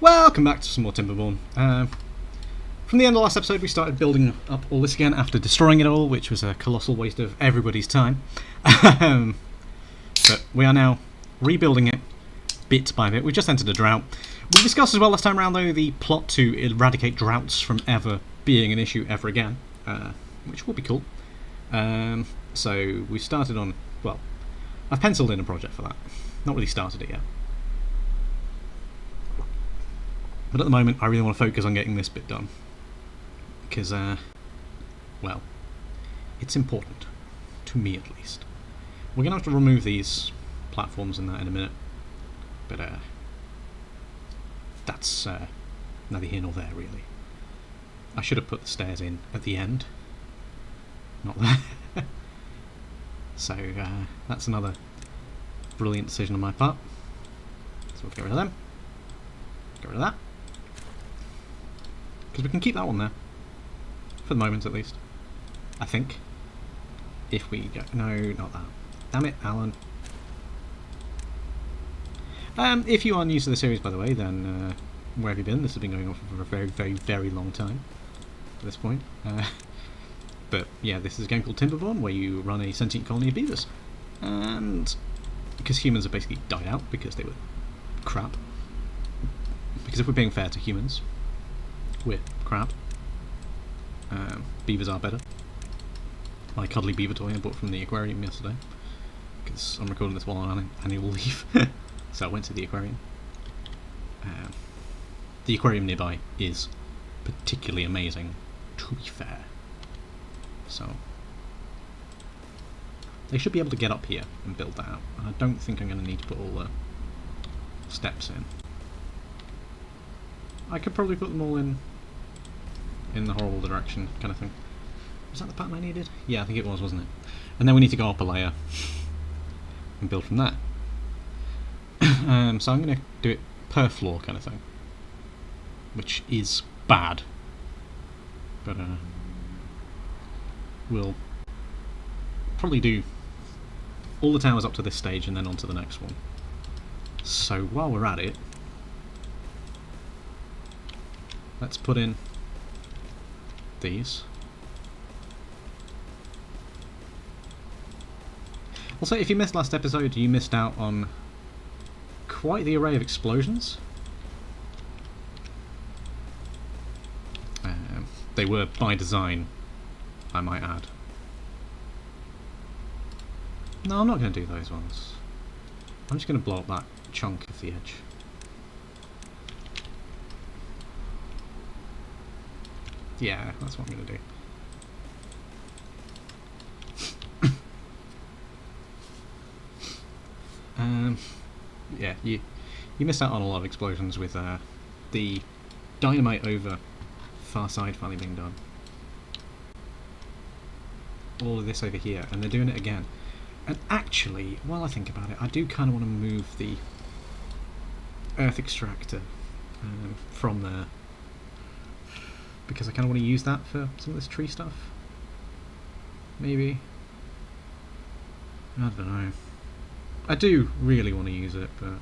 Welcome back to some more Timberborn. From the end of last episode we started building up all this again after destroying it all, which was a colossal waste of everybody's time. But we are now rebuilding it bit by bit. We've just entered a drought. We discussed as well last time around though the plot to eradicate droughts from ever being an issue ever again, which will be cool. So we started on, well, I've penciled in a project for that. Not really started it yet. But at the moment, I really want to focus on getting this bit done. Because, well, it's important. To me, at least. We're going to have to remove these platforms and that in a minute. But, that's neither here nor there, really. I should have put the stairs in at the end. Not there. So, that's another brilliant decision on my part. So we'll get rid of them. Get rid of that. Because we can keep that one there. For the moment, at least. I think. If we go... No, not that. Damn it, Alan. If you are new to the series, by the way, then where have you been? This has been going on for a very, very, very long time. At this point. But, yeah, this is a game called Timberborn, where you run a sentient colony of beavers. And... because humans have basically died out, because they were crap. Because if we're being fair to humans... we're crap. Beavers are better. My cuddly beaver toy I bought from the aquarium yesterday, because I'm recording this while on annual leave. So I went to the aquarium. The aquarium nearby is particularly amazing, to be fair. So they should be able to get up here and build that out. And I don't think I'm going to need to put all the steps in. I could probably put them all in the horrible direction kind of thing. Was that the pattern I needed? Yeah, I think it was, wasn't it? And then we need to go up a layer and build from there. So I'm going to do it per floor kind of thing, which is bad. But we'll probably do all the towers up to this stage and then on to the next one. So while we're at it, let's put in these. Also, if you missed last episode, you missed out on quite the array of explosions. They were by design, I might add. No, I'm not going to do those ones. I'm just going to blow up that chunk of the edge. Yeah, that's what I'm going to do. Yeah, you missed out on a lot of explosions with the dynamite over far side finally being done. All of this over here, and they're doing it again. And actually, while I think about it, I do kind of want to move the earth extractor from there. Because I kind of want to use that for some of this tree stuff. Maybe. I don't know. I do really want to use it, but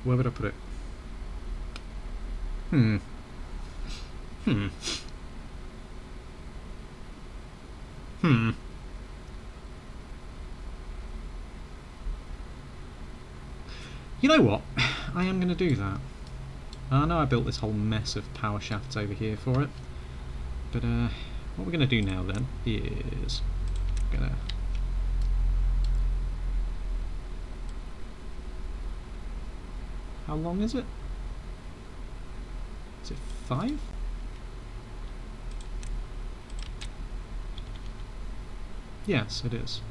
where would I put it? You know what? I am going to do that. I know I built this whole mess of power shafts over here for it, but what we're going to do now then is gonna how long is it? Is it 5? Yes, it is.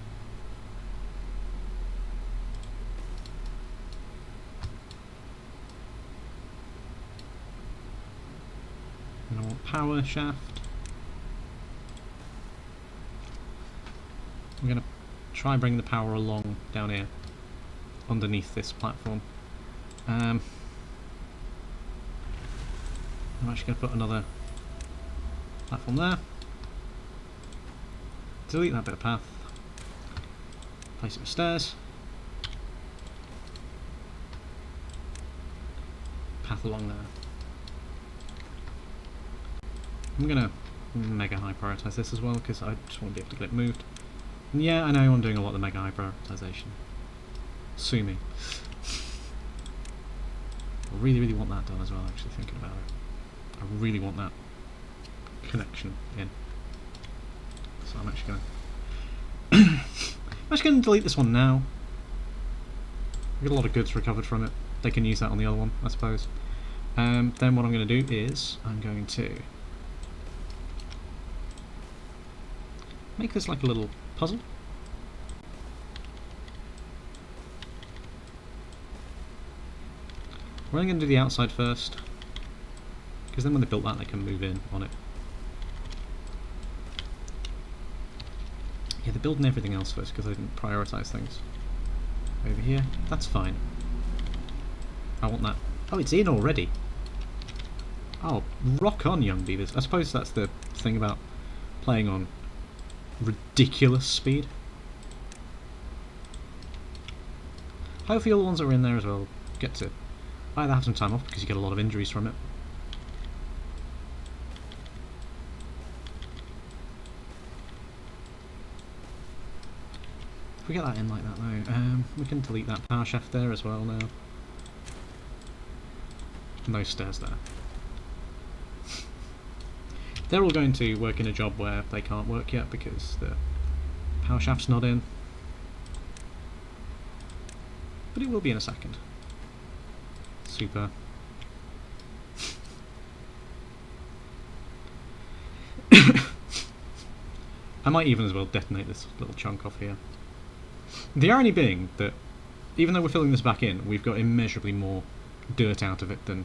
And I want power shaft. I'm going to try and bring the power along down here, underneath this platform. I'm actually going to put another platform there. Delete that bit of path. Place it with stairs. path along there. I'm gonna mega high prioritize this as well because I just want to be able to get it moved. And yeah, I know I'm doing a lot of mega high prioritization. Sue me. I really, really want that done as well, actually, thinking about it. I really want that connection in. So I'm actually going to delete this one now. We've got a lot of goods recovered from it. They can use that on the other one, I suppose. Then what I'm going to do is I'm going to make this like a little puzzle. We're only going to do the outside first, because then when they built that they can move in on it. Yeah, they're building everything else first because they didn't prioritise things. Over here, that's fine. I want that. Oh, it's in already. Oh, rock on, young beavers. I suppose that's the thing about playing on ridiculous speed. Hopefully all the ones that are in there as well get to either have some time off because you get a lot of injuries from it. If we get that in like that though, we can delete that power shaft there as well now. No stairs there. They're all going to work in a job where they can't work yet because the power shaft's not in. But it will be in a second. Super. I might even as well detonate this little chunk off here. The irony being that even though we're filling this back in, we've got immeasurably more dirt out of it than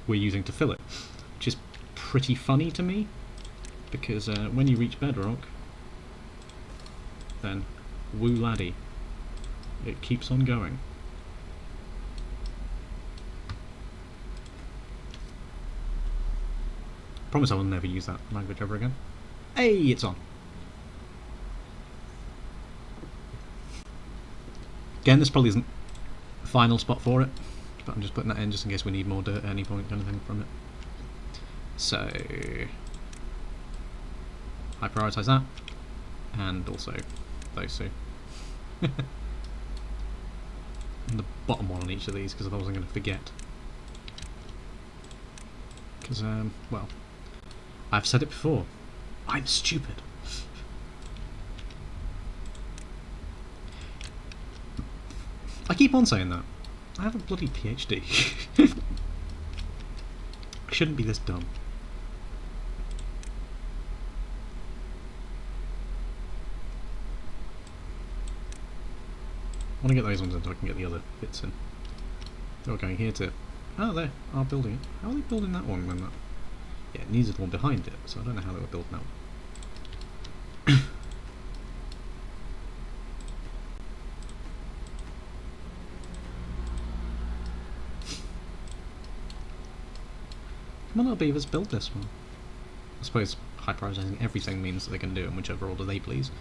we're using to fill it, which is pretty funny to me, because when you reach bedrock, then woo laddie, it keeps on going. Promise I will never use that language ever again. Hey, it's on. Again, this probably isn't the final spot for it, but I'm just putting that in just in case we need more dirt at any point, kind of thing, from it. So, I prioritise that, and also those two. And the bottom one on each of these, because otherwise I'm going to forget. Because, well, I've said it before, I'm stupid. I keep on saying that. I have a bloody PhD. I shouldn't be this dumb. I want to get those ones in so I can get the other bits in. They're going here too. Oh, they are building it. How are they building that one when that... Yeah, it needs the one behind it, so I don't know how they were building that one. Come on, little beavers, build this one. I suppose hyperising everything means that they can do it in whichever order they please.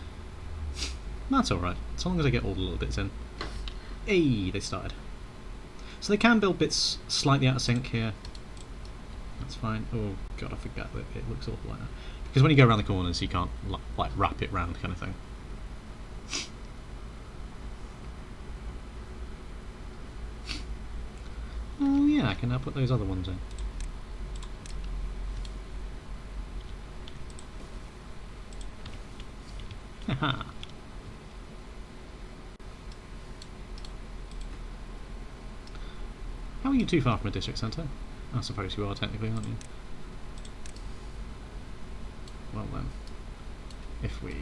That's alright, as long as I get all the little bits in. Hey, they started. So they can build bits slightly out of sync here. That's fine. Oh god, I forgot that it looks awful like that. Because when you go around the corners you can't like wrap it round kind of thing. Oh yeah, I can now put those other ones in. Haha. How are you too far from a district centre? I suppose you are technically, aren't you? Well then, if we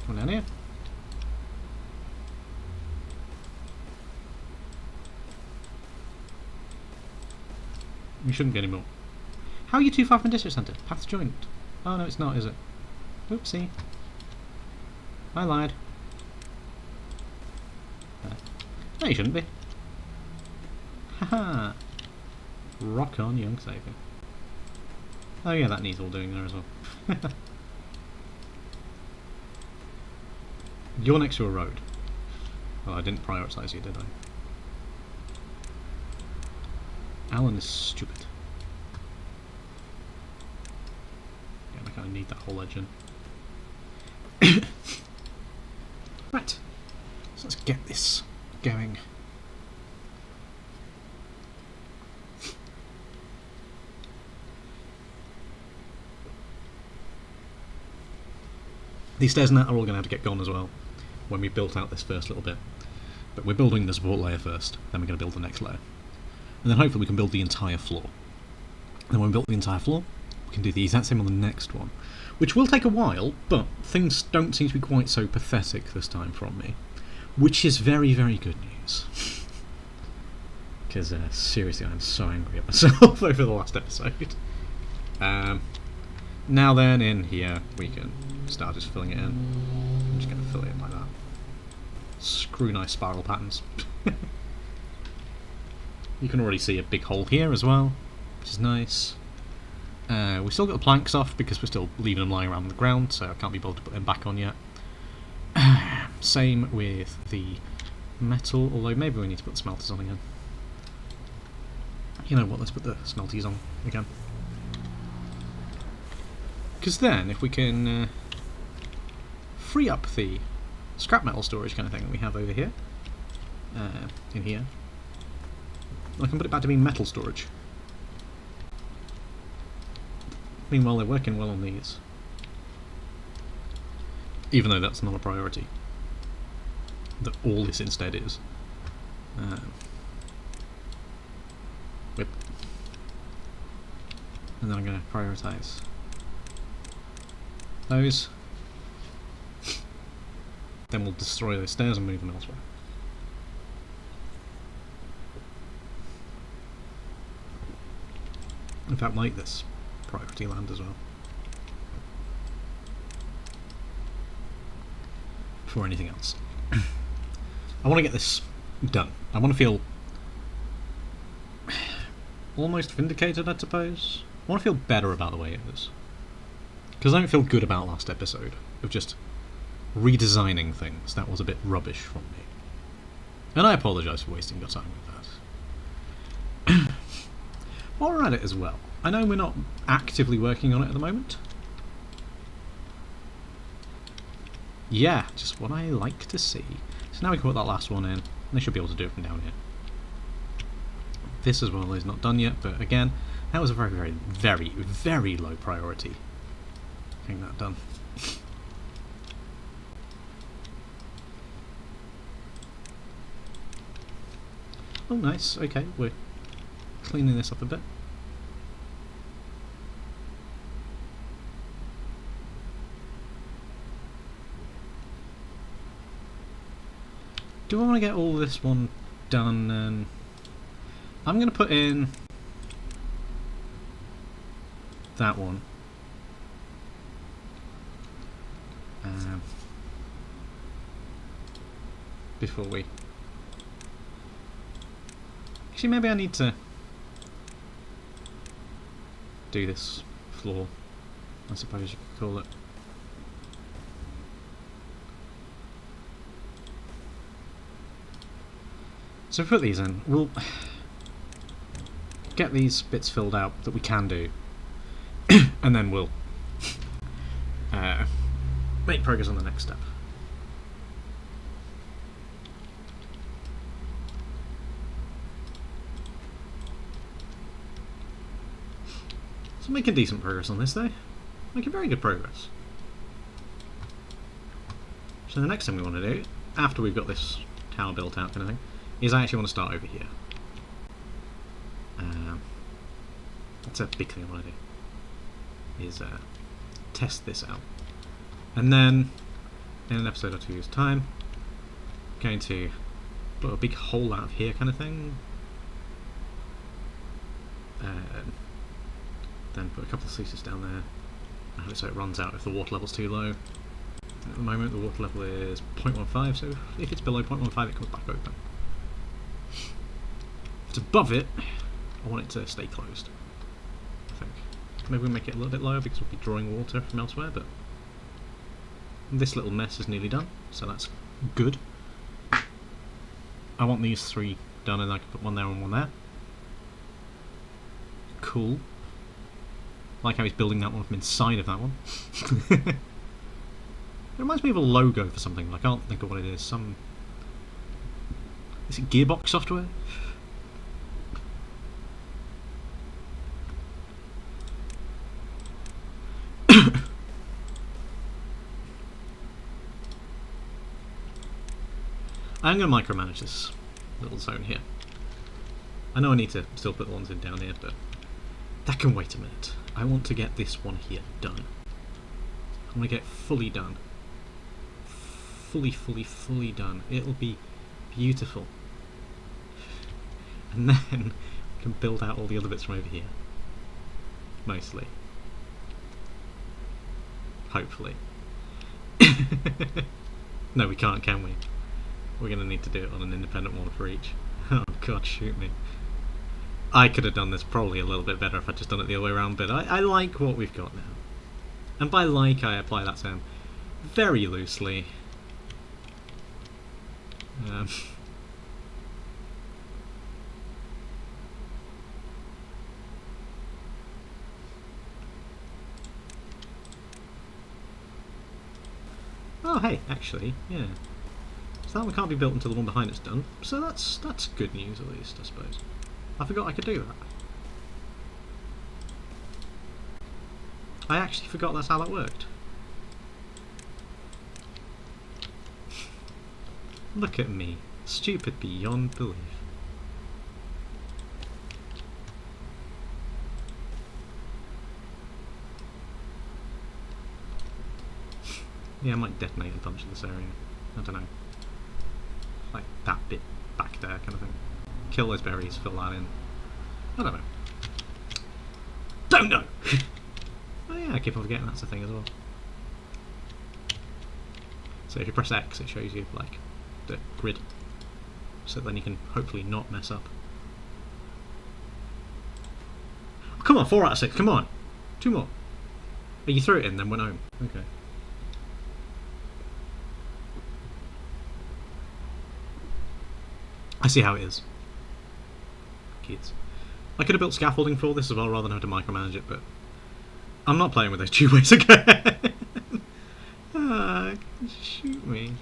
come down here. We shouldn't get any more. How are you too far from a district centre? Paths joint. Oh no, it's not, is it? Oopsie. I lied. No, you shouldn't be. Haha! Rock on, young saviour. Oh yeah, that needs all doing there as well. You're next to a road. Well, I didn't prioritise you, did Alan is stupid. Yeah, I kind of need that whole edge in. Right, so let's get this going. These stairs and that are all going to have to get gone as well when we built out this first little bit. But we're building the support layer first, then we're going to build the next layer. And then hopefully we can build the entire floor. And then when we build the entire floor, we can do the exact same on the next one. Which will take a while, but things don't seem to be quite so pathetic this time from me. Which is very, very good news. Because seriously, I'm so angry at myself over the last episode. Now then, in here, we can start just filling it in. I'm just going to fill it in like that. Screw nice spiral patterns. You can already see a big hole here as well, which is nice. We still got the planks off because we're still leaving them lying around on the ground, so I can't be bothered to put them back on yet. Same with the metal, although maybe we need to put the smelters on again. You know what, let's put the smelties on again. Because then, if we can free up the scrap metal storage kind of thing that we have over here, in here, I can put it back to being metal storage. Meanwhile, they're working well on these. Even though that's not a priority. That all this instead is. Whip. And then I'm going to prioritise those. Then we'll destroy those stairs and move them elsewhere. In fact, like this priority land as well. Before anything else. I want to get this done. I want to feel almost vindicated, I suppose. I want to feel better about the way it is. Because I don't feel good about last episode of just redesigning things. That was a bit rubbish from me. And I apologise for wasting your time with that. While we're at it as well, I know we're not actively working on it at the moment. Yeah, just what I like to see. So now we can put that last one in, and they should be able to do it from down here. This as well is not done yet, but again, that was a very, very, very, very low priority. Getting that done. Oh nice, okay, we're cleaning this up a bit. Do I want to get all this one done? And I'm going to put in that one. Before we... Actually, maybe I need to do this floor, I suppose you could call it. So put these in. We'll get these bits filled out that we can do, and then we'll make progress on the next step. So making decent progress on this though. Making very good progress. So the next thing we want to do, after we've got this tower built out kind of thing, is I actually want to start over here. That's a big thing I want to do. Is test this out. And then, in an episode or two's time, I'm going to put a big hole out of here kind of thing. Then put a couple of sluices down there, and have it so it runs out if the water level's too low. And at the moment the water level is 0.15, so if it's below 0.15 it comes back open. If it's above it, I want it to stay closed, I think. Maybe we'll make it a little bit lower because we'll be drawing water from elsewhere, but this little mess is nearly done, so that's good. I want these three done, and I can put one there and one there. cool. I like how he's building that one from inside of that one. It reminds me of a logo for something, but I can't think of what it is. Is it Gearbox software? I'm going to micromanage this little zone here. I know I need to still put the ones in down here, but that can wait a minute. I want to get this one here done. I want to get it fully done. Fully done. It'll be beautiful. And then we can build out all the other bits from over here. Mostly. Hopefully. No, we can't, can we? We're going to need to do it on an independent one for each. Oh god, shoot me. I could have done this probably a little bit better if I'd just done it the other way around, but I like what we've got now. And by like, I apply that term very loosely. Oh hey, actually, yeah. So that one can't be built until the one behind it's done, so that's good news at least, I suppose. I forgot I could do that. I actually forgot that's how that worked. Look at me, stupid beyond belief. Yeah, I might detonate a bunch of this area. I don't know. Like that bit back there kind of thing. Kill those berries, fill that in. I don't know. Don't know! Oh yeah, I keep on forgetting that's a thing as well. So if you press X, it shows you like the grid. So then you can hopefully not mess up. Oh, come on, 4 out of 6, come on! 2 more. Oh, you threw it in then went home. Okay. I see how it is. Kids. I could have built scaffolding for this as well rather than have to micromanage it, but I'm not playing with those 2 ways again. Shoot me.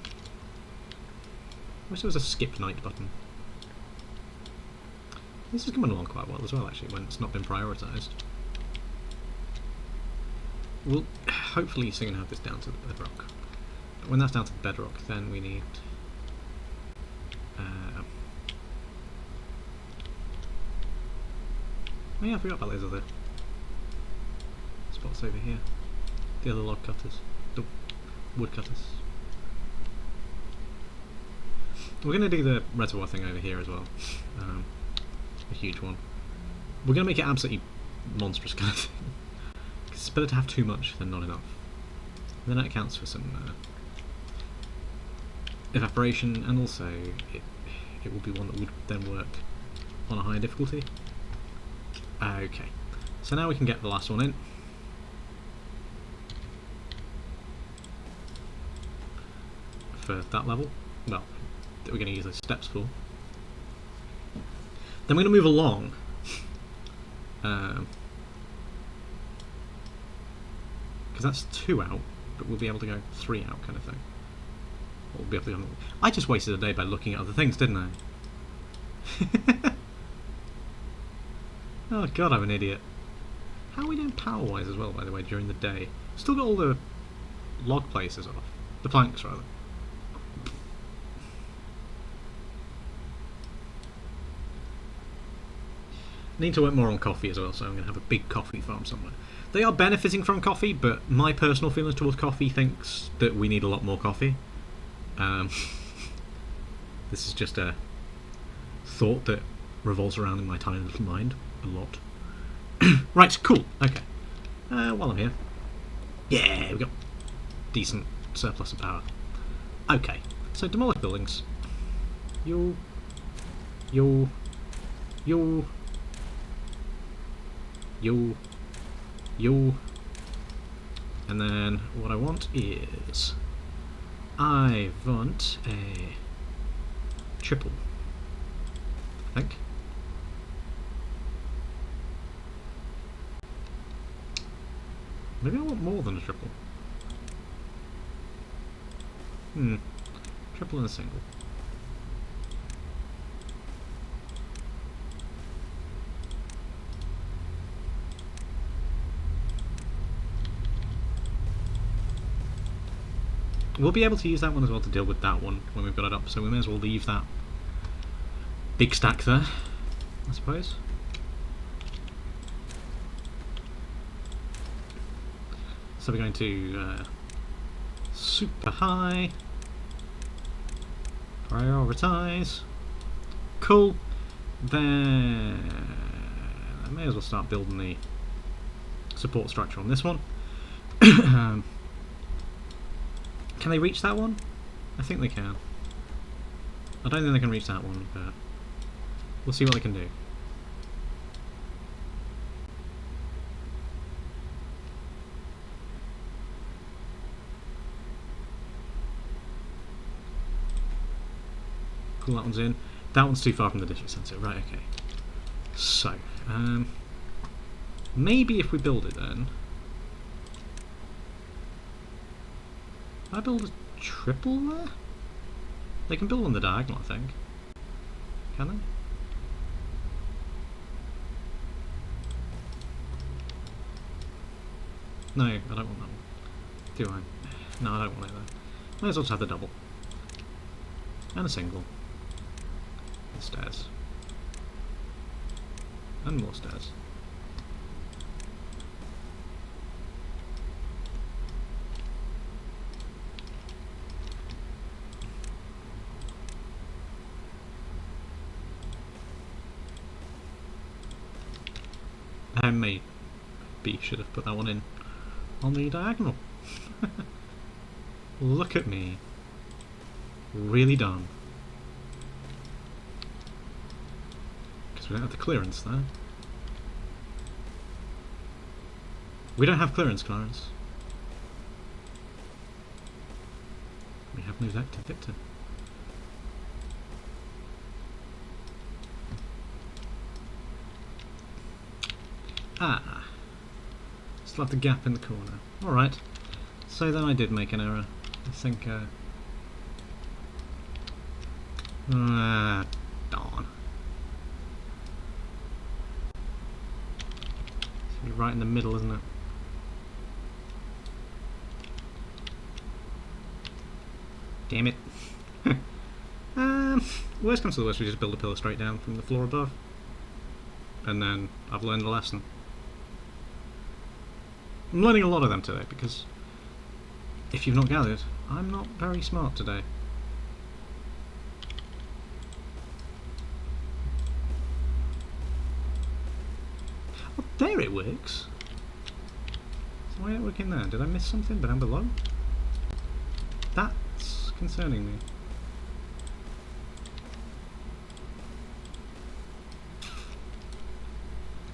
I wish there was a skip night button. This is coming along quite well as well, actually, when it's not been prioritised. We'll hopefully soon have this down to the bedrock. But when that's down to the bedrock, then we need... Oh yeah, I forgot about those other spots over here. The other log cutters. The wood cutters. We're going to do the reservoir thing over here as well. A huge one. We're going to make it absolutely monstrous kind of thing. Because it's better to have too much than not enough. And then that accounts for some evaporation, and also it will be one that would then work on a higher difficulty. Okay, so now we can get the last one in. For that level, well, that we're going to use those steps for. Then we're going to move along. Because that's 2 out, but we'll be able to go 3 out kind of thing. Or we'll be able to go... I just wasted a day by looking at other things, didn't I? Oh god, I'm an idiot. How are we doing power-wise as well, by the way, during the day? Still got all the log places off. The planks, rather. Need to work more on coffee as well, so I'm going to have a big coffee farm somewhere. They are benefiting from coffee, but my personal feelings towards coffee thinks that we need a lot more coffee. This is just a thought that revolves around in my tiny little mind a lot. Right, cool, okay. While I'm here... Yeah, we've got decent surplus of power. Okay, so demolish buildings. Yo... Yo... Yo... Yo... Yo... And then what I want is... I want a... triple. I think. Maybe I want more than a triple. Triple and a single. We'll be able to use that one as well to deal with that one when we've got it up, so we may as well leave that big stack there, I suppose. So we're going to super high, prioritize, cool, then I may as well start building the support structure on this one. Can they reach that one? I think they can. I don't think they can reach that one, but we'll see what they can do. Cool, that one's in. That one's too far from the district centre. Right, okay. So, maybe if we build it then... I build a triple there? They can build on the diagonal, I think. Can they? No, I don't want that one. Do I? No, I don't want it there. Might as well just have the double. And a single. And stairs. And more stairs. Maybe should have put that one in on the diagonal. Look at me. Really dumb. Because we don't have the clearance there. We don't have clearance, Clarence. We have no vector, Victor. Ah, still have the gap in the corner. Alright, so then I did make an error. I think, darn. It's right in the middle, isn't it? Damn it. Worst comes to the worst, we just build a pillar straight down from the floor above. And then I've learned a lesson. I'm learning a lot of them today, because if you've not gathered, I'm not very smart today. Oh, there it works! So why isn't it working there? Did I miss something down below? That's concerning me.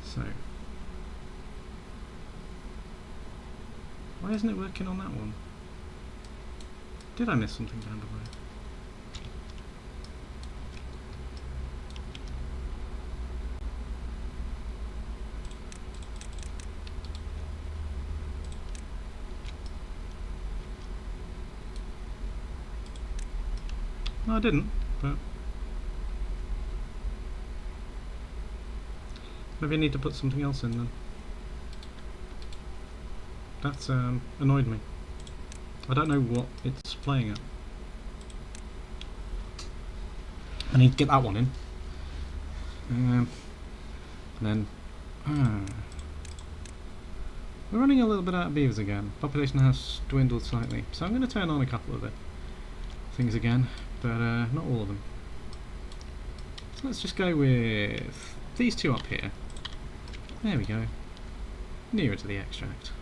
So... why isn't it working on that one? Did I miss something down below? No, I didn't, but... maybe I need to put something else in then. That's annoyed me. I don't know what it's playing at. I need to get that one in. And then... we're running a little bit out of beavers again. Population has dwindled slightly. So I'm going to turn on a couple of the things again, but not all of them. So let's just go with these two up here. There we go. Nearer to the extract.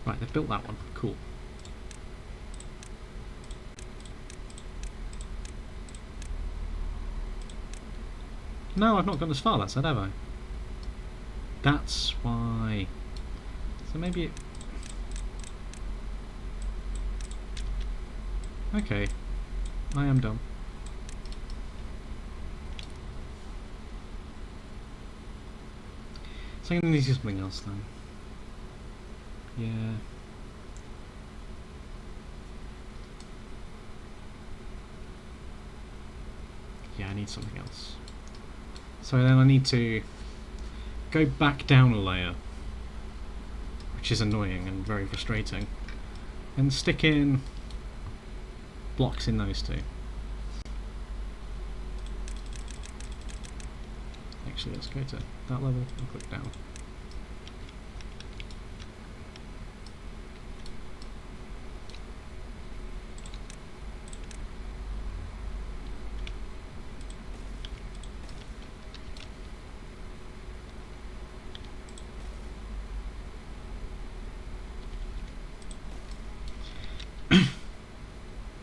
Right, they've built that one. Cool. No, I've not gone as far, that said, have I? That's why. So maybe it... okay. I am dumb. So I'm going to need to do something else then. Yeah. Yeah, I need something else. So then I need to go back down a layer, which is annoying and very frustrating, and stick in blocks in those two. Actually, let's go to that level and click down.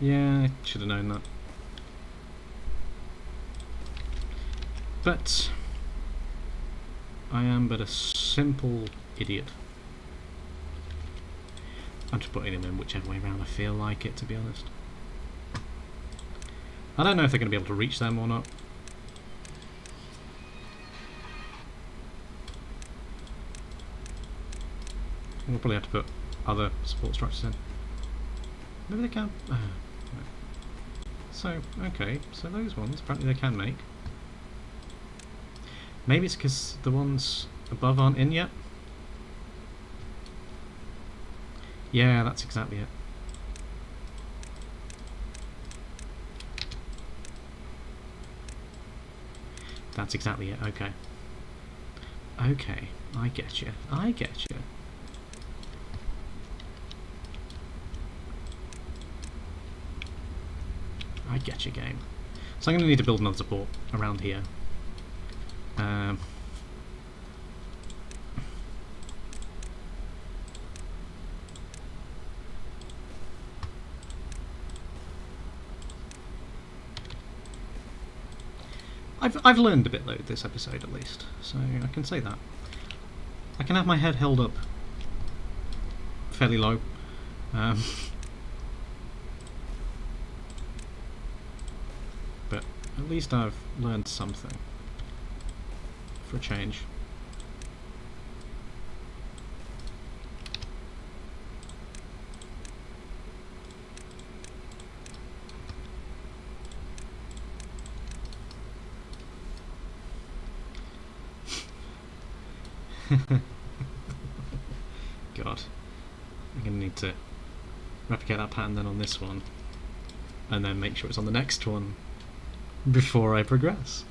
Yeah, I should have known that. But I am but a simple idiot. I'm just putting them in whichever way around I feel like it, to be honest. I don't know if they're going to be able to reach them or not. We'll probably have to put other support structures in. Maybe they can. No. So, okay, so those ones apparently they can make. Maybe it's because the ones above aren't in yet? Yeah, that's exactly it. That's exactly it, okay. Okay, I get you. I get you. I get your game. So I'm going to need to build another support around here. I've learned a bit though this episode at least, so I can say that. I can have my head held up fairly low. But at least I've learned something for a change. God. I'm going to need to replicate that pattern then on this one, and then make sure it's on the next one before I progress.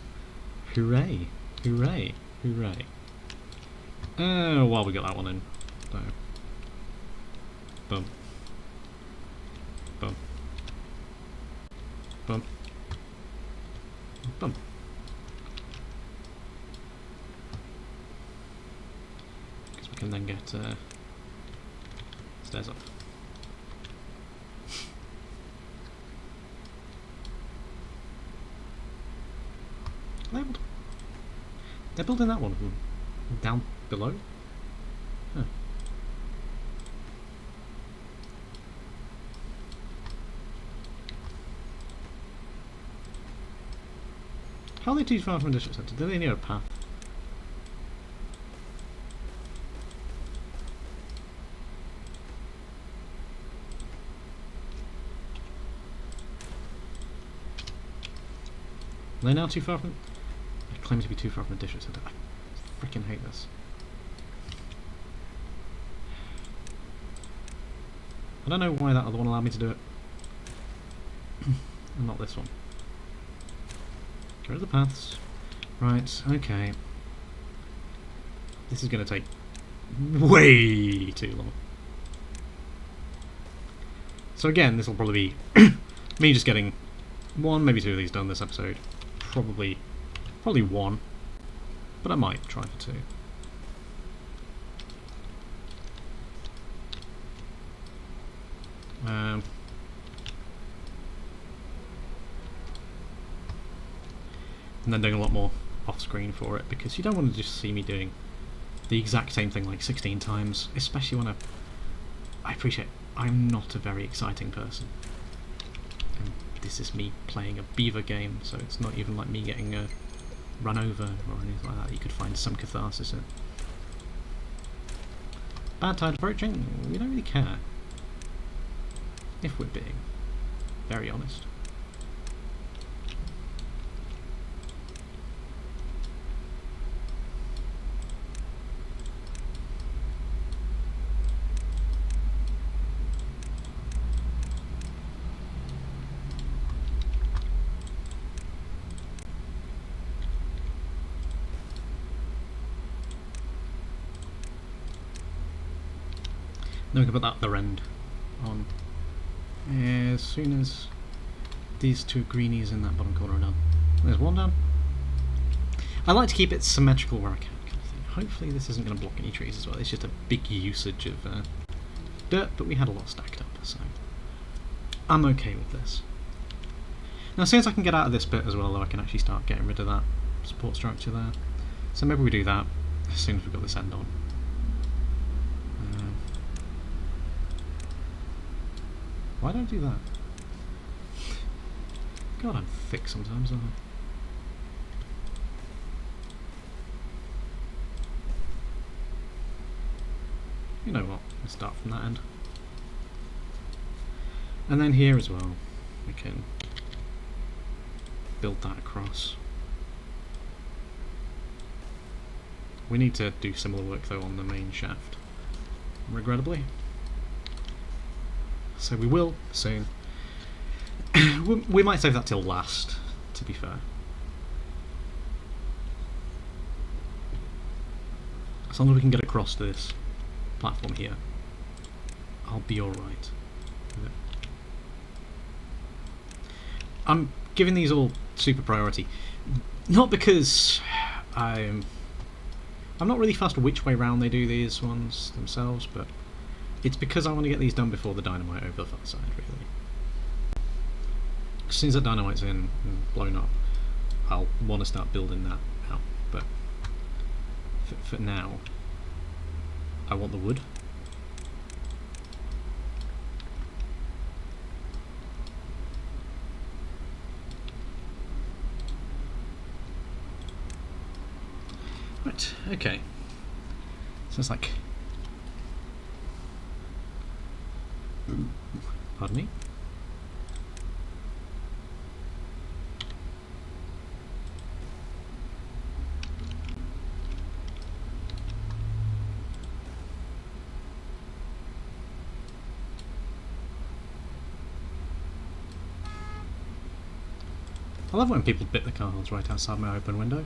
Hooray! Hooray! Hooray! While we got that one in. So. Boom. Boom. Boom. Boom. Because we can then get stairs up. They're building that one down below? Huh. How are they too far from a district centre? Do they need a path? Are they now too far from... They claim to be too far from a district centre. I freaking hate this. I don't know why that other one allowed me to do it. And not this one. Go to the paths. Right, okay. This is going to take way too long. So again, this will probably be me just getting one, maybe two of these done this episode. Probably one, but I might try for two. And then doing a lot more off-screen for it, because you don't want to just see me doing the exact same thing like 16 times, especially when I appreciate I'm not a very exciting person. And this is me playing a beaver game, so it's not even like me getting run over or anything like that. You could find some catharsis in. Bad tide approaching, we don't really care. If we're being very honest. Then we can put that other end on as soon as these two greenies in that bottom corner are done. There's one done. I like to keep it symmetrical where I can, kind of thing. Hopefully this isn't going to block any trees as well. It's just a big usage of dirt, but we had a lot stacked up, so I'm okay with this. Now as soon as I can get out of this bit as well, though, I can actually start getting rid of that support structure there. So maybe we do that as soon as we've got this end on. Why don't I do that? God, I'm thick sometimes, aren't I? You know what, let's start from that end. And then here as well, we can build that across. We need to do similar work though on the main shaft, regrettably. So we will soon. We might save that till last, to be fair. As long as we can get across to this platform here, I'll be alright. I'm giving these all super priority. Not because I'm not really fussed which way round they do these ones themselves, but it's because I want to get these done before the dynamite over the far side, really. As soon as that dynamite's in and blown up, I'll want to start building that out. But for now, I want the wood. Right, okay. So it's like... Pardon me? I love when people bit the cars right outside my open window.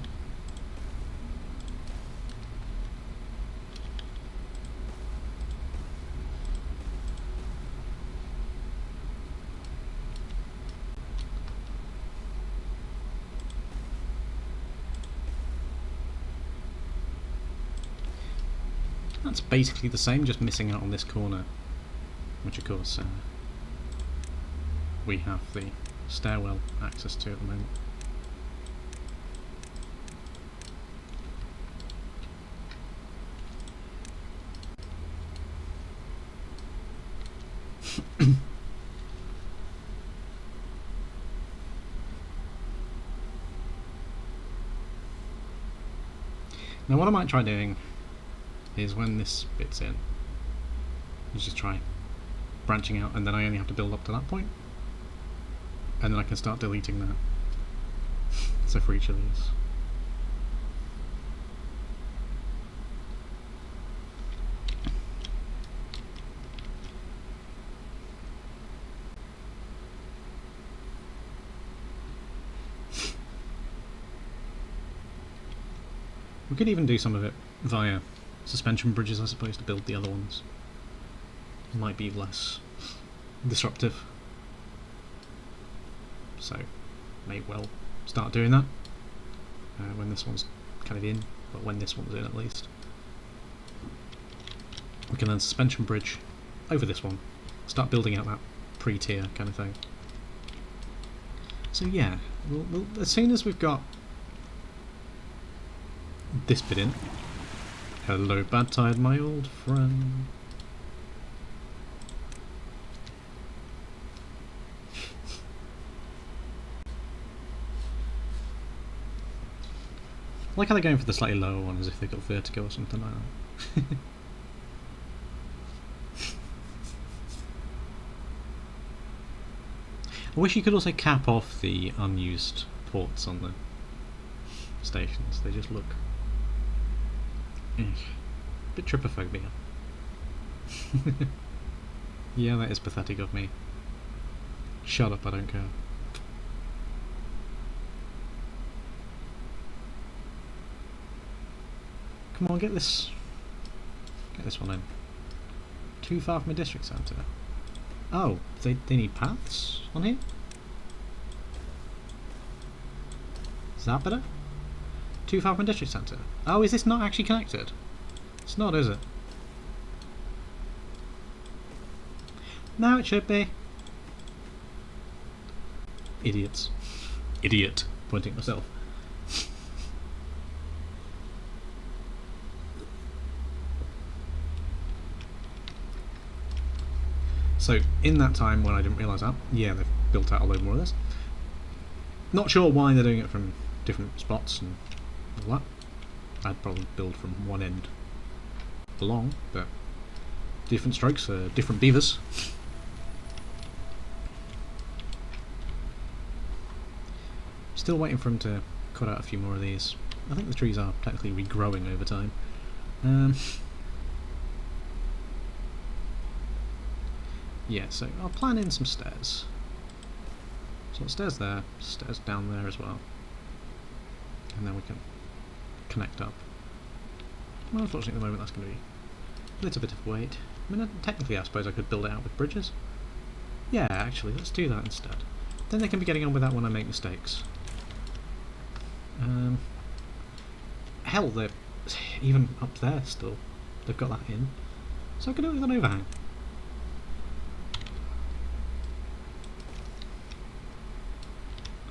That's basically the same, just missing out on this corner, which of course we have the stairwell access to at the moment. Now what I might try doing is when this bit's in, let's just try branching out, and then I only have to build up to that point, and then I can start deleting that. So for each of these. We could even do some of it via suspension bridges, I suppose, to build the other ones. It might be less disruptive. So, may well start doing that when this one's kind of in, but when this one's in at least. We can then suspension bridge over this one, start building out that pre-tier kind of thing. So yeah, we'll, as soon as we've got this bit in. Hello, Bad Tide, my old friend. I like how they're going for the slightly lower one, as if they've got vertigo or something like that. I wish you could also cap off the unused ports on the stations. They just look bit trypophobia. Yeah, that is pathetic of me. Shut up, I don't care. Come on, get this one in. Too far from a district centre. Oh, they need paths on here? Is that better? Too far from a district centre. Oh, is this not actually connected? It's not, is it? No, it should be. Idiots. Idiot. Pointing at myself. So, in that time when I didn't realise that, yeah, they've built out a load more of this. Not sure why they're doing it from different spots and all that. I'd probably build from one end along, but different strokes for different beavers. Still waiting for them to cut out a few more of these. I think the trees are technically regrowing over time. Yeah, so I'll plan in some stairs. So stairs there, stairs down there as well. And then we can connect up. Well, unfortunately at the moment that's going to be a little bit of weight. I mean, technically I suppose I could build it out with bridges. Yeah, actually, let's do that instead. Then they can be getting on with that when I make mistakes. Hell, they're even up there still. They've got that in. So I can do it with an overhang.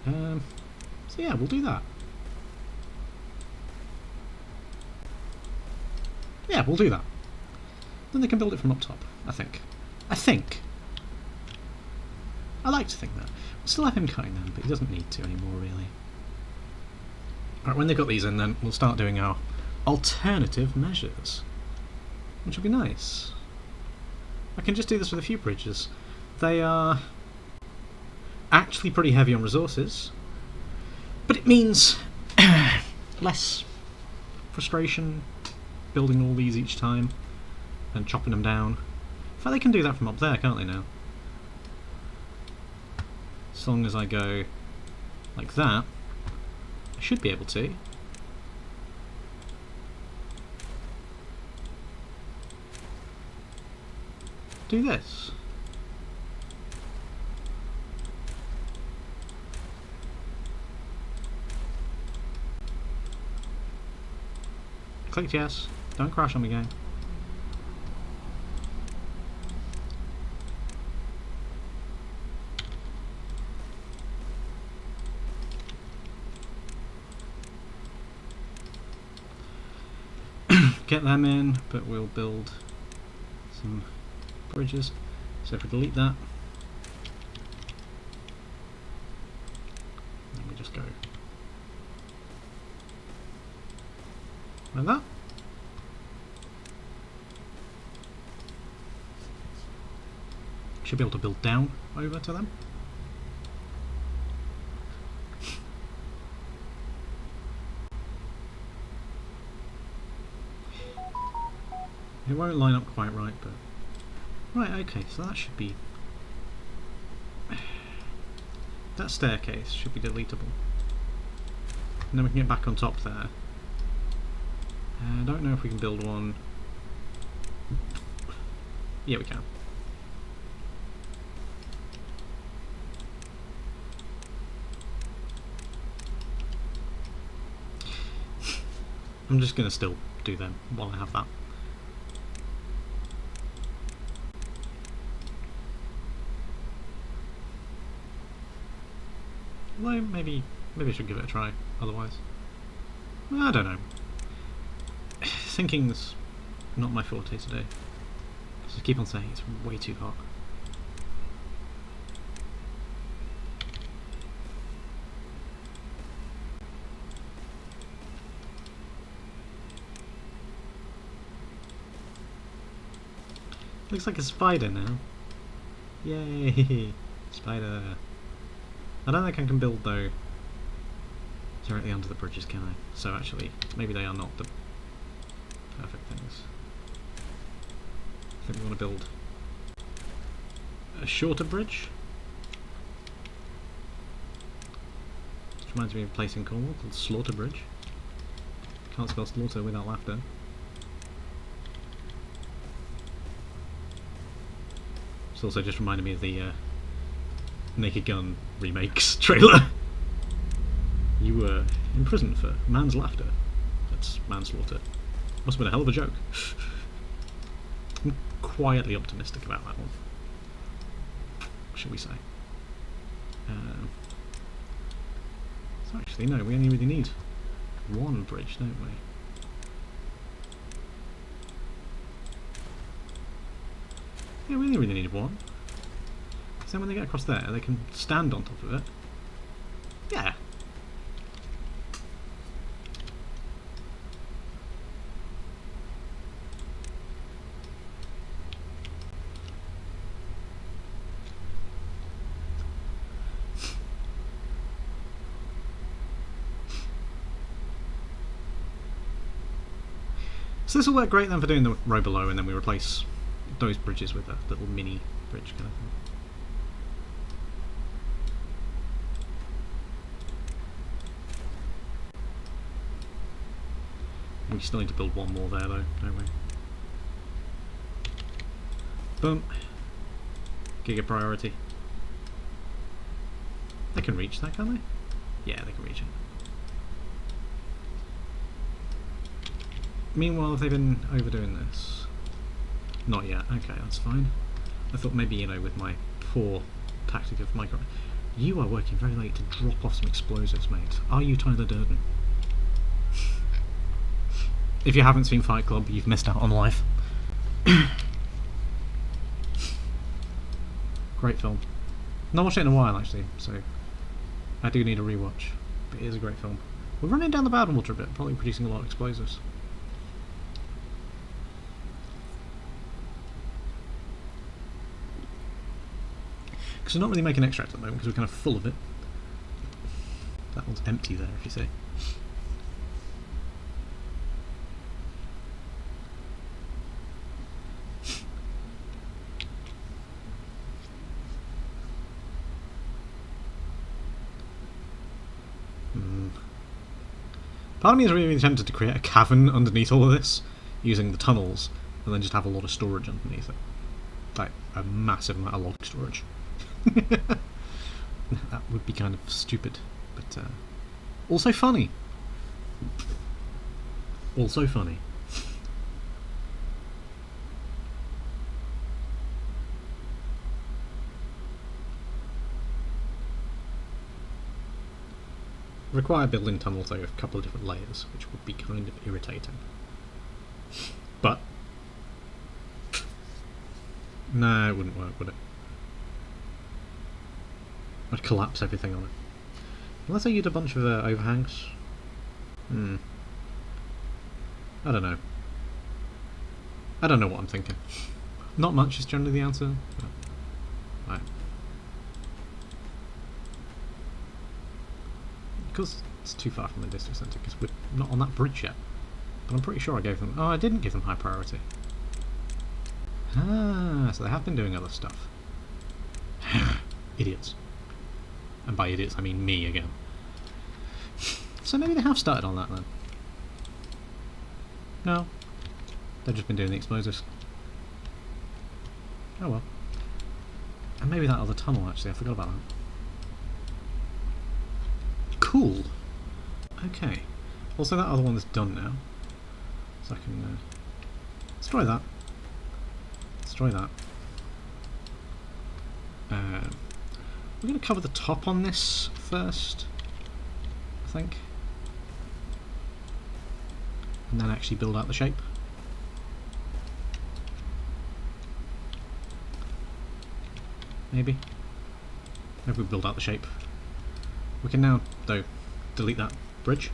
So yeah, we'll do that. Yeah, we'll do that. Then they can build it from up top, I think. I like to think that. We'll still have him cutting them, but he doesn't need to anymore, really. Alright, when they've got these in, then we'll start doing our alternative measures, which will be nice. I can just do this with a few bridges. They are actually pretty heavy on resources, but it means less frustration building all these each time and chopping them down. In fact, they can do that from up there, can't they now? As long as I go like that, I should be able to. Do this. Clicked yes. Don't crash on me, game. Get them in, but we'll build some bridges. So if we delete that, then we just go like that. Should be able to build down over to them. It won't line up quite right, but right, okay, so that should be that staircase should be deletable. And then we can get back on top there. I don't know if we can build one. Yeah, we can. I'm just going to still do them while I have that. Although maybe I should give it a try otherwise. I don't know. Thinking's not my forte today. Just keep on saying it's way too hot. Looks like a spider now. Yay! Spider. I don't think I can build, though, directly under the bridges, can I? So actually, maybe they are not the perfect things. I think we want to build a shorter bridge. Which reminds me of a place in Cornwall called Slaughter Bridge. Can't spell slaughter without laughter. It's also just reminded me of the Naked Gun remakes trailer. You were in prison for man's laughter. That's manslaughter. Must have been a hell of a joke. I'm quietly optimistic about that one. Shall we say? So actually, no, we only really need one bridge, don't we? Yeah, we only really need one. So when they get across there, they can stand on top of it. Yeah. So this will work great then for doing the row below, and then we replace those bridges with a little mini bridge kind of thing. We still need to build one more there though, don't we? Boom. Giga priority. They can reach that, can't they? Yeah, they can reach it. Meanwhile, have they been overdoing this? Not yet. Okay, that's fine. I thought maybe, you know, with my poor tactic of micro... You are working very late to drop off some explosives, mate. Are you Tyler Durden? If you haven't seen Fight Club, you've missed out on life. Great film. Not watched it in a while, actually, so I do need a rewatch. But it is a great film. We're running down the bad water a bit, probably producing a lot of explosives. Because we're not really making extract at the moment because we're kind of full of it. That one's empty there, if you see. Part of me is really tempted to create a cavern underneath all of this, using the tunnels, and then just have a lot of storage underneath it. Like, a massive amount of log storage. That would be kind of stupid, but also funny. Also funny. Require building tunnels though with a couple of different layers, which would be kind of irritating. But no, it wouldn't work, would it? I'd collapse everything on it. Unless I used a bunch of overhangs. I don't know. I don't know what I'm thinking. Not much is generally the answer. But, right. Because it's too far from the district centre, because we're not on that bridge yet. But I'm pretty sure I gave them... Oh, I didn't give them high priority. Ah, so they have been doing other stuff. Idiots. And by idiots, I mean me again. So maybe they have started on that then. No. They've just been doing the explosives. Oh well. And maybe that other tunnel, actually, I forgot about that. Cool. Okay. Also, that other one is done now. So I can destroy that. Destroy that. We're going to cover the top on this first, I think. And then actually build out the shape. Maybe. Maybe we build out the shape. We can now, though, delete that bridge.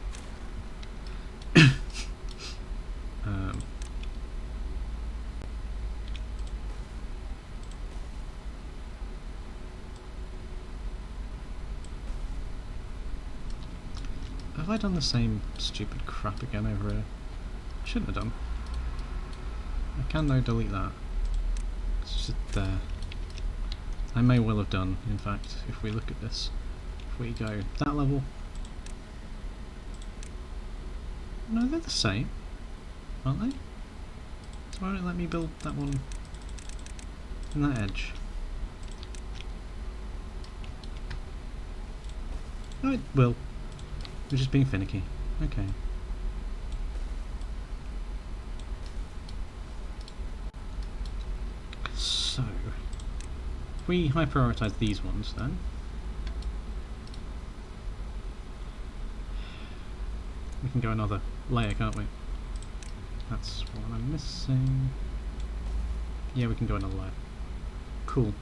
have I done the same stupid crap again over here? I shouldn't have done. I can though delete that. It's just there. I may well have done, in fact, if we look at this. If we go that level. No, they're the same, aren't they? So why don't it let me build that one in that edge? No, it will. We're just being finicky. Okay. So, if we high prioritise these ones then. We can go another layer, can't we? That's what I'm missing. Yeah, we can go another layer. Cool.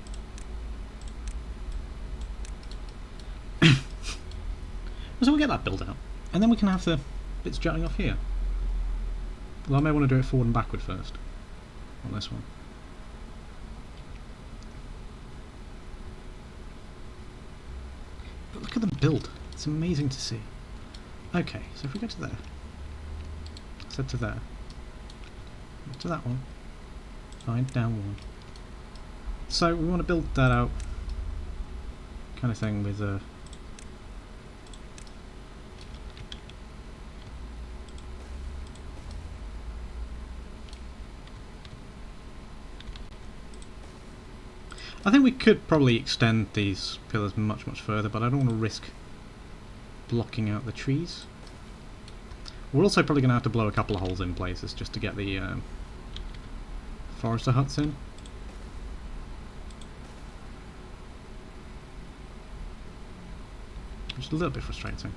So we'll get that built out. And then we can have the bits jutting off here. Well, I may want to do it forward and backward first. On this one. But look at them build. It's amazing to see. Okay, so if we go to there. Set to there. To that one. Fine, down one. So we want to build that out. Kind of thing with a... I think we could probably extend these pillars much further, but I don't want to risk blocking out the trees. We're also probably going to have to blow a couple of holes in places just to get the forester huts in. Which is a little bit frustrating.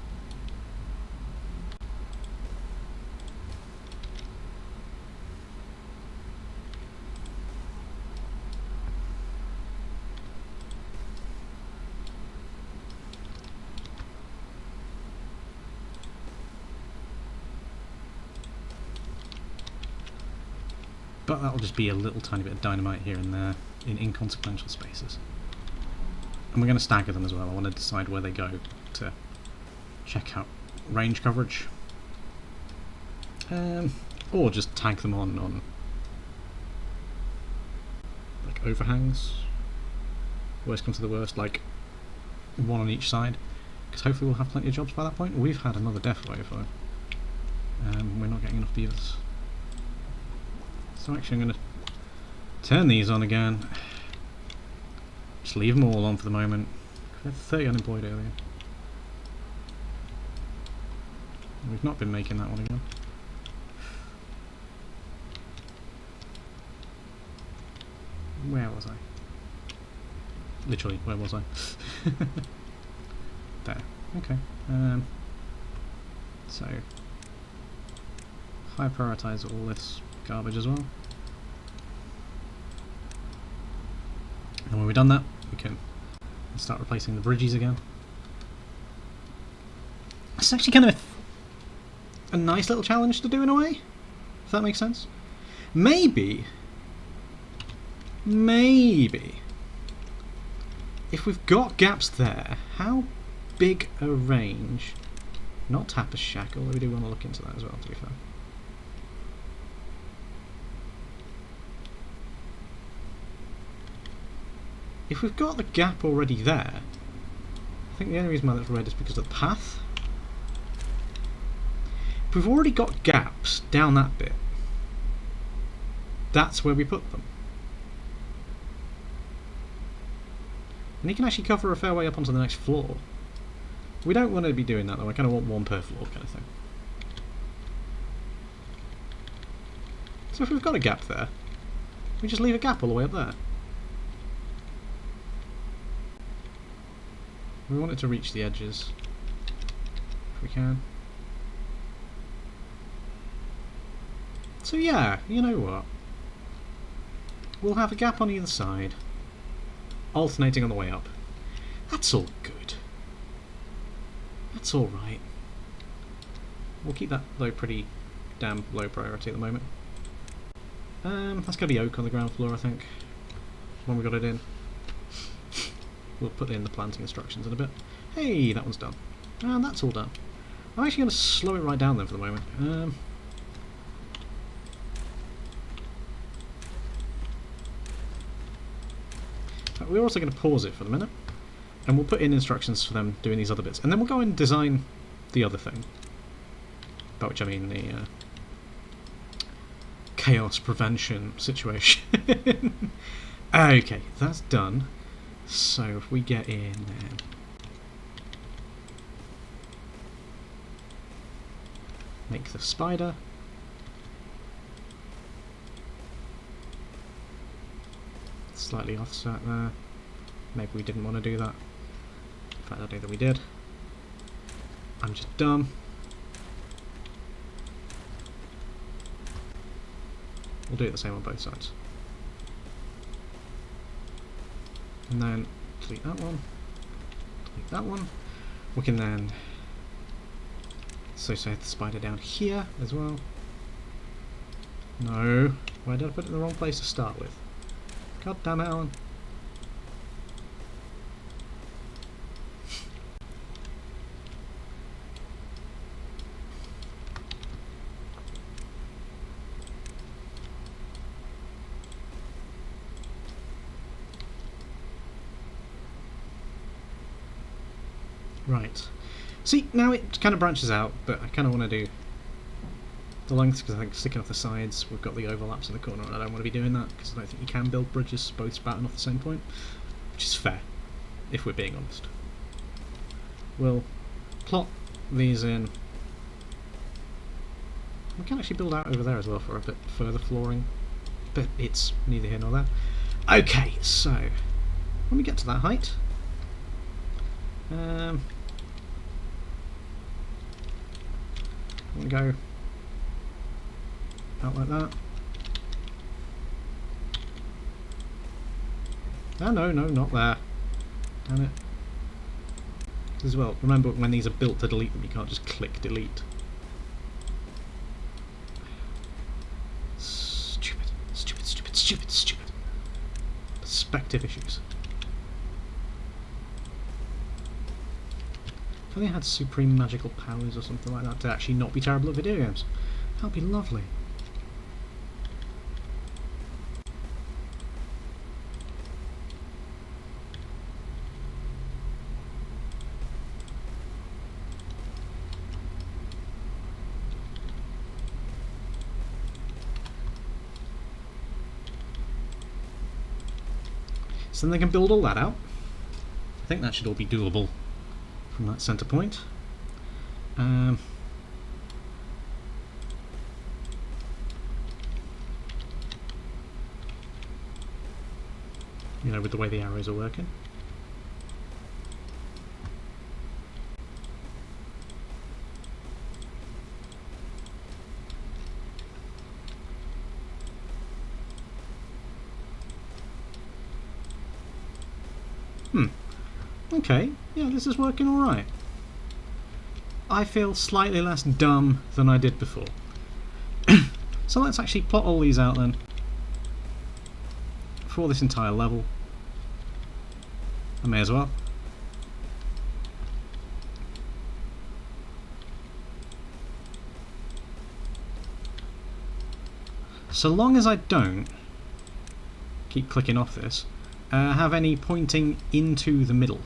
But that'll just be a little tiny bit of dynamite here and there in inconsequential spaces. And we're going to stagger them as well. I want to decide where they go to check out range coverage. Or just tag them on like overhangs. Worst comes to the worst, like one on each side. Because hopefully we'll have plenty of jobs by that point. We've had another death wave though. We're not getting enough beavers. So actually I'm going to turn these on again. Just leave them all on for the moment. We had 30 unemployed earlier. We've not been making that one again. Where was I? Literally, where was I? There. Okay. So high prioritise all this garbage as well. And when we've done that, we can start replacing the bridges again. It's actually kind of a nice little challenge to do in a way, if that makes sense. Maybe, if we've got gaps there, how big a range, not Tapper's Shack, although we do want to look into that as well, to be fair. If we've got the gap already there, I think the only reason why that's red is because of the path. If we've already got gaps down that bit, that's where we put them. And you can actually cover a fair way up onto the next floor. We don't want to be doing that though, I kind of want one per floor kind of thing. So if we've got a gap there, we just leave a gap all the way up there. We want it to reach the edges, if we can. So yeah, you know what? We'll have a gap on either side, alternating on the way up. That's all good. That's alright. We'll keep that though pretty damn low priority at the moment. That's going to be oak on the ground floor, I think, when we got it in. We'll put in the planting instructions in a bit. Hey, that one's done. And that's all done. I'm actually going to slow it right down then for the moment. We're also going to pause it for the minute, and we'll put in instructions for them doing these other bits, and then we'll go and design the other thing. By which I mean the chaos prevention situation. Okay, that's done. So if we get in there, make the spider. Slightly offset there. Maybe we didn't want to do that. In fact, I don't think that we did. I'm just dumb. We'll do it the same on both sides. And then delete that one. Delete that one. We can then associate the spider down here as well. No. Why did I put it in the wrong place to start with? God damn it, Alan. Right. See, now it kind of branches out, but I kind of want to do the length because I think sticking off the sides, we've got the overlaps in the corner, and I don't want to be doing that because I don't think you can build bridges both spouting off the same point, which is fair, if we're being honest. We'll plot these in. We can actually build out over there as well for a bit further flooring, but it's neither here nor there. Okay, so when we get to that height, I'm going to go out like that. Oh, no, not there. Damn it. As well, remember when these are built to delete them, you can't just click delete. Stupid. Perspective issues. If only I had supreme magical powers or something like that to actually not be terrible at video games. That'd be lovely. So then they can build all that out. I think that should all be doable from that centre point. You know, with the way the arrows are working. Okay, yeah, this is working alright. I feel slightly less dumb than I did before. So let's actually plot all these out then for this entire level. I may as well. So long as I don't keep clicking off this, have any pointing into the middle.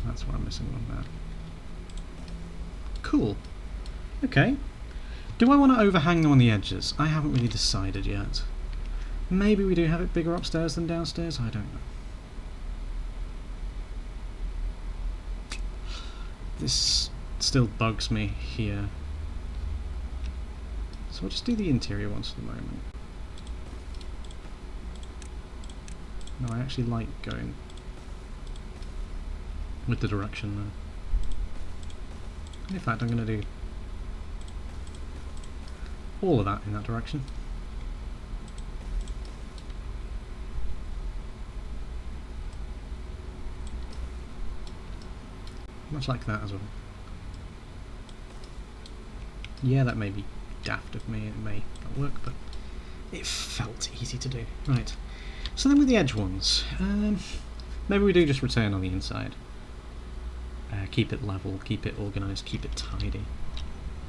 That's what I'm missing on there. Cool. Okay. Do I want to overhang on the edges? I haven't really decided yet. Maybe we do have it bigger upstairs than downstairs, I don't know. This still bugs me here. So I'll just do the interior ones for the moment. No, I actually like going with the direction there. In fact, I'm going to do all of that in that direction. Much like that as well. Yeah, that may be daft of me, it may not work, but it felt easy to do. Right, so then with the edge ones, maybe we do just return on the inside. Keep it level, keep it organised, keep it tidy.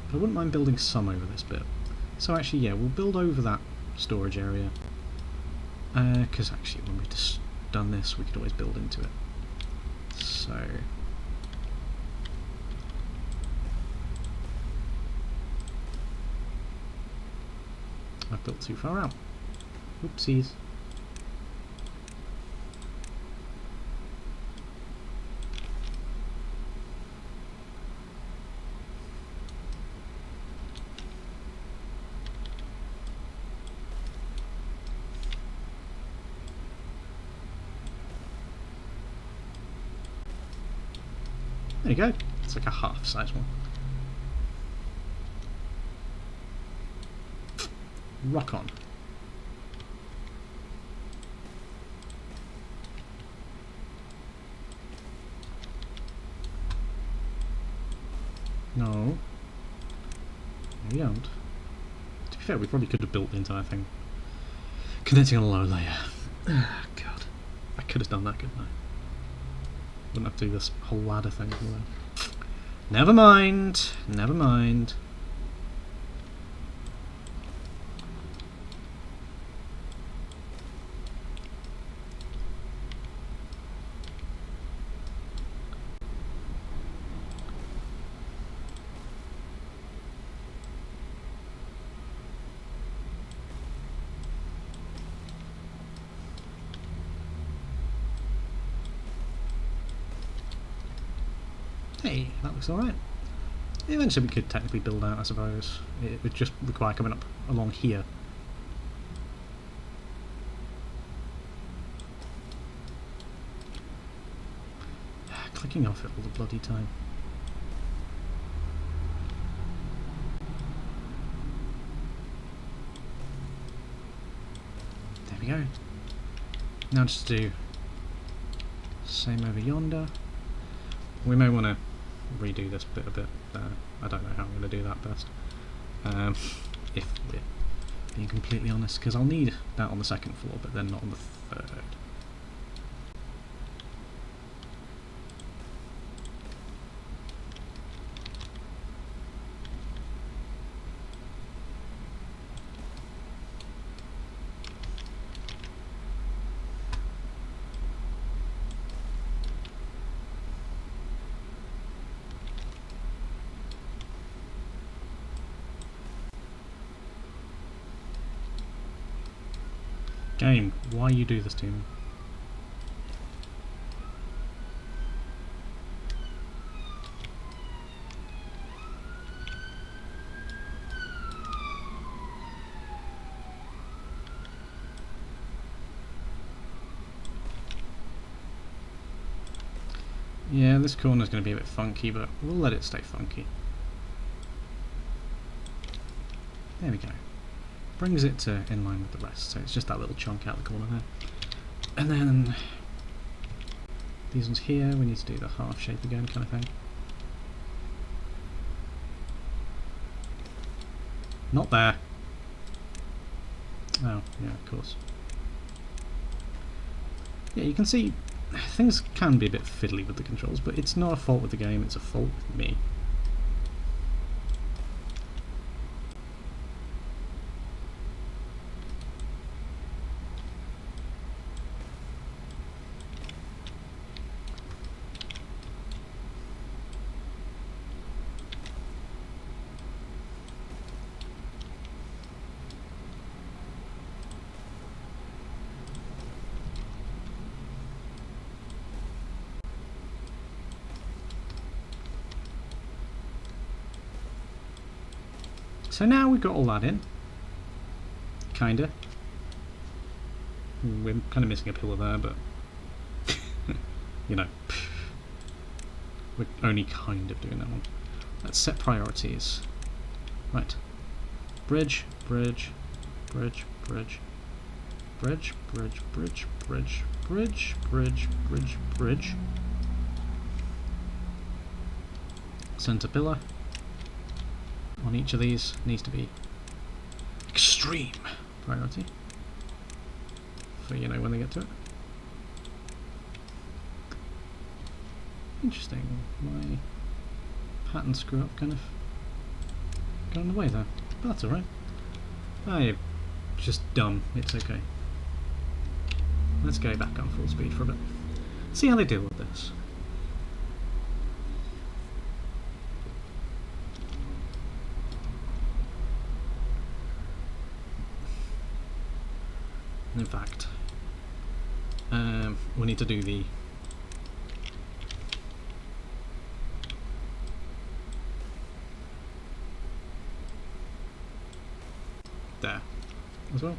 But I wouldn't mind building some over this bit. So actually, yeah, we'll build over that storage area. Because actually, when we've just done this, we could always build into it. So... I've built too far out. Oopsies. There you go. It's like a half-size one. Rock on. No. We don't. To be fair, we probably could have built the entire thing. Condensing on a lower layer. Ah, God. I could have done that, couldn't I? Wouldn't have to do this whole ladder thing. Never mind. Never mind. Hey, that looks alright. Eventually we could technically build out, I suppose. It would just require coming up along here. Clicking off it all the bloody time. There we go. Now just do same over yonder. We may want to redo this bit a bit. I don't know how I'm going to do that best. If we're being completely honest, because I'll need that on the second floor, but then not on the third. Game, why you do this to me? Yeah, this corner's going to be a bit funky, but we'll let it stay funky. There we go. Brings it to in line with the rest, so it's just that little chunk out the corner there. And then these ones here, we need to do the half shape again kind of thing. Not there. Oh, yeah, of course. Yeah, you can see things can be a bit fiddly with the controls, but it's not a fault with the game, it's a fault with me. So now we've got all that in, kinda. We're kind of missing a pillar there, but you know, we're only kind of doing that one. Let's set priorities. Right, bridge, bridge, bridge, bridge, bridge, bridge, bridge, bridge, bridge, bridge, bridge, bridge. Center pillar. on each of these needs to be extreme priority for, you know, when they get to it. Interesting. My pattern screw up kind of got in the way there, but that's alright. I'm just dumb, it's okay. Let's go back on full speed for a bit. See how they deal with this. In fact, we need to do the there as well.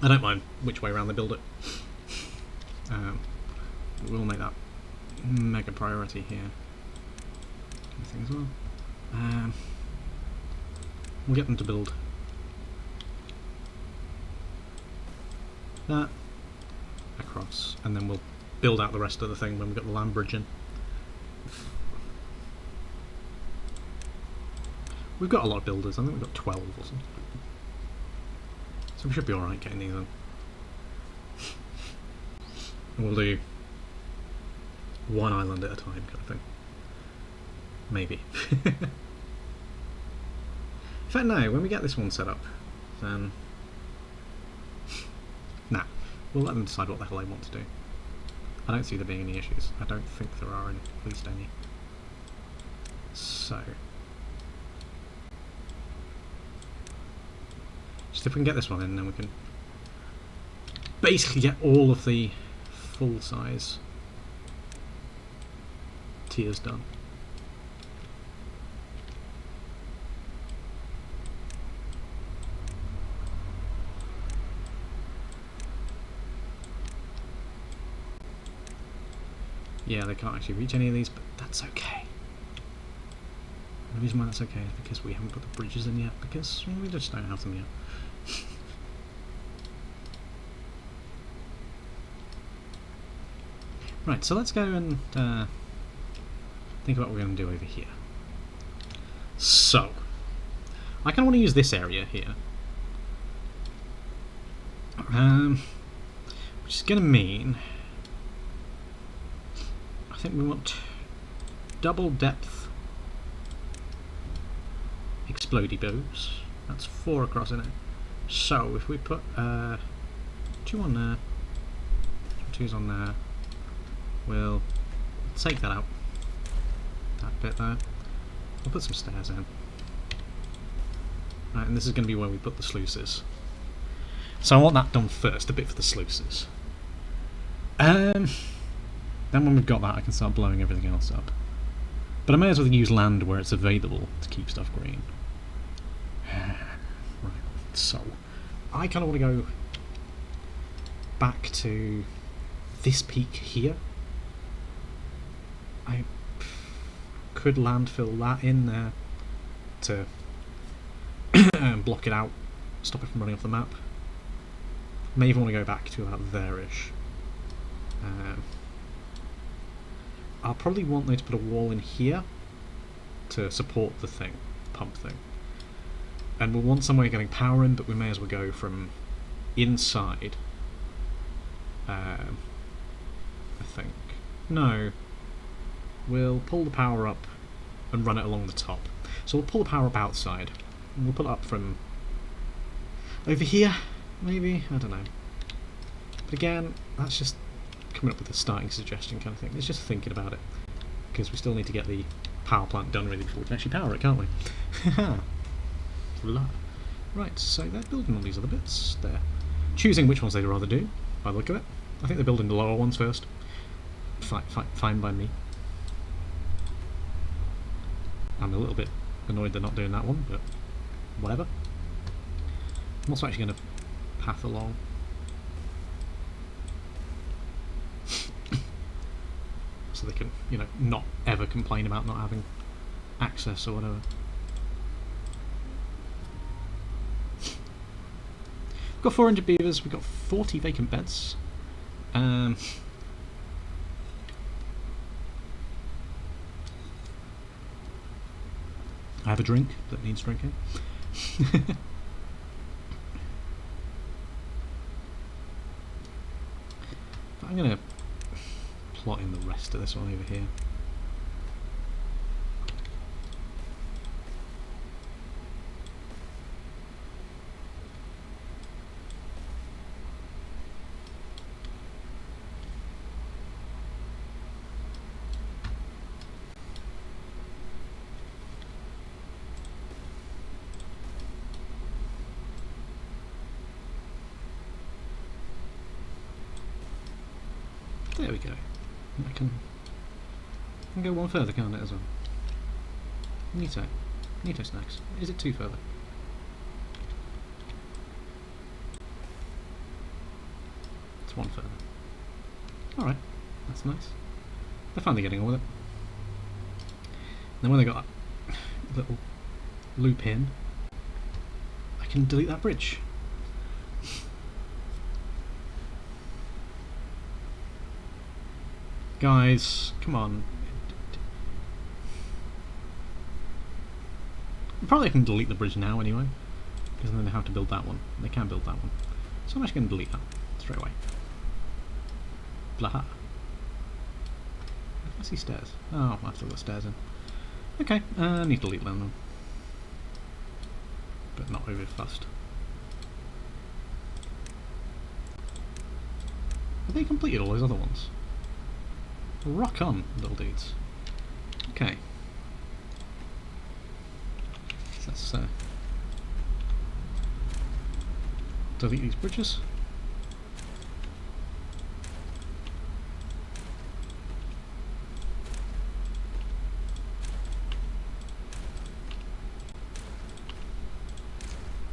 I don't mind which way around they build it. We'll make that mega priority here. Anything as well. We'll get them to build that across, and then we'll build out the rest of the thing when we've got the land bridge in. We've got a lot of builders. I think we've got 12 or something. So we should be alright getting these in. And we'll do one island at a time kind of thing. Maybe. In fact, no, when we get this one set up, then nah, we'll let them decide what the hell they want to do. I don't see there being any issues. I don't think there are any, at least any. So just if we can get this one in, then we can basically get all of the full size tiers done. Yeah, they can't actually reach any of these, but that's okay. The reason why that's okay is because we haven't put the bridges in yet, because we just don't have them yet. Right, so let's go and think about what we're going to do over here. So, I kind of want to use this area here. Which is going to mean I think we want double depth explodey bows. That's 4 across in it. So if we put 2 on there, 2's on there, we'll take that out. That bit there. We'll put some stairs in. Right, and this is going to be where we put the sluices. So I want that done first, a bit for the sluices. Then when we've got that, I can start blowing everything else up. But I may as well use land where it's available to keep stuff green. Right, so I kind of want to go back to this peak here. I could landfill that in there to block it out, stop it from running off the map. May even want to go back to about there-ish. I'll probably want them to put a wall in here to support the thing, pump thing. And we'll want somewhere getting power in, but we may as well go from inside. I think. No. We'll pull the power up and run it along the top. So we'll pull the power up outside. And we'll pull it up from over here, maybe? I don't know. But again, that's just coming up with a starting suggestion kind of thing. It's just thinking about it. Because we still need to get the power plant done really before we can actually power it, can't we? Haha. Right, so they're building all these other bits. They're choosing which ones they'd rather do, by the look of it. I think they're building the lower ones first. Fine by me. I'm a little bit annoyed they're not doing that one, but whatever. I'm also actually going to path along. So they can, you know, not ever complain about not having access or whatever. We've got 400 beavers, we've got 40 vacant beds. I have a drink that needs drinking. But I'm going to plot in the rest of this one over here. There we go. I can go one further, can't it, as well? Neato. Neato snacks. Is it two further? It's one further. Alright, that's nice. They're finally getting on with it. Then when they got that little loop in, I can delete that bridge. Guys, come on. Probably I can delete the bridge now anyway, because then they have to build that one. They can build that one. So I'm actually going to delete that straight away. Blah. I see stairs. Oh, I've still got stairs in. Okay, I need to delete them then. But not over fast. Have they completed all those other ones? Rock on, little dudes. Okay. So let's delete these bridges.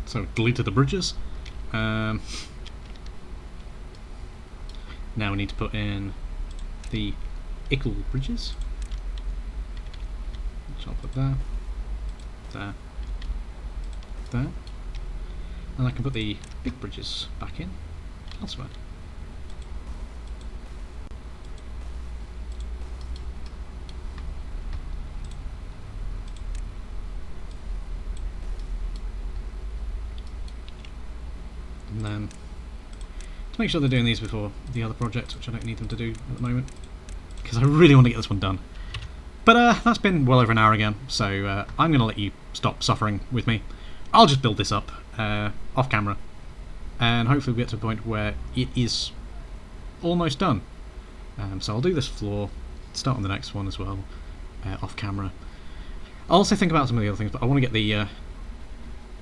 So deleted the bridges. Now we need to put in the ickle bridges, which I'll put there, there, there, and I can put the big bridges back in elsewhere. And then to make sure they're doing these before the other projects, which I don't need them to do at the moment, because I really want to get this one done. But that's been well over an hour again, so I'm going to let you stop suffering with me. I'll just build this up off camera, and hopefully we'll get to a point where it is almost done. So I'll do this floor, start on the next one as well, off camera. I'll also think about some of the other things, but I want to get the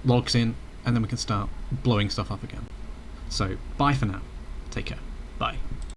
logs in, and then we can start blowing stuff up again. So bye for now. Take care. Bye.